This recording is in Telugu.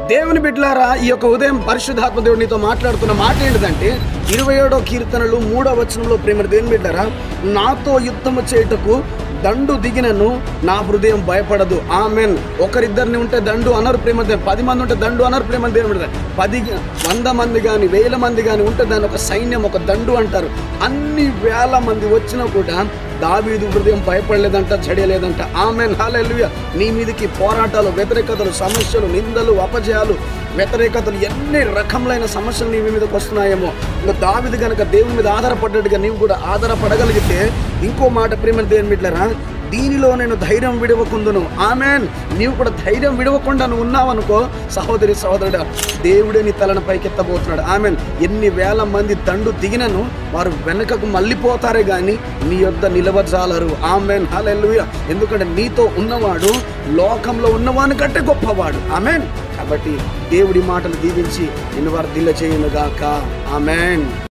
దేవుని బిడ్డలారా, ఈ యొక్క ఉదయం పరిశుద్ధాత్మ దేవుడు నీతో మాట్లాడుతున్న మాట ఏంటిదంటే 27వ కీర్తనలు 3వ వచనంలో, ప్రేమ దేవుని బిడ్డలారా, నాతో యుద్ధము చేయుటకు దండు దిగినను నా హృదయం భయపడదు. ఆమెన్. ఒకరిద్దరిని ఉంటే దండు అనరు ప్రేమ దేవుడు, 10 మంది ఉంటే దండు అనరు ప్రేమ దేవుడు. 100 మంది కానీ 1000 మంది కానీ ఉంటే దాన్ని ఒక సైన్యం, ఒక దండు అంటారు. అన్ని వేల మంది వచ్చినా కూడా దావీదు హృదయం భయపడలేదంట, చెడియలేదంట. ఆమెన్. హల్లెలూయా. నీ మీదకి పోరాటాలు, వ్యతిరేకతలు, సమస్యలు, నిందలు, అపజయాలు, వ్యతిరేకతలు, ఎన్ని రకములైన సమస్యలు నీ మీదకి వస్తున్నాయేమో, ఇంకా దావీదు గనక దేవుని మీద ఆధారపడ్డట్టుగా నీవు కూడా ఆధారపడగలిగితే, ఇంకో మాట ప్రేమ దేవుని బిడ్డలారా, దీనిలో నేను ధైర్యం విడవకుందును. ఆమెన్. నీవు కూడా ధైర్యం విడవకుండా నువ్వు ఉన్నావనుకో సహోదరి సహోదరుడా, దేవుడే నీ తలను పైకెత్తబోతున్నాడు. ఆమెన్. ఎన్ని వేల మంది దండు దిగినను వారు వెనకకు మళ్ళీపోతారే కానీ నీ యొద్ద నిలవజాలరు. ఆమెన్. హల్లెలూయా. ఎందుకంటే నీతో ఉన్నవాడు లోకంలో ఉన్నవాని కంటే గొప్పవాడు. ఆమెన్. కాబట్టి దేవుడి మాటలు దీవించి నిన్ను వర్ధిల్ల చేయునుగాక. ఆమెన్.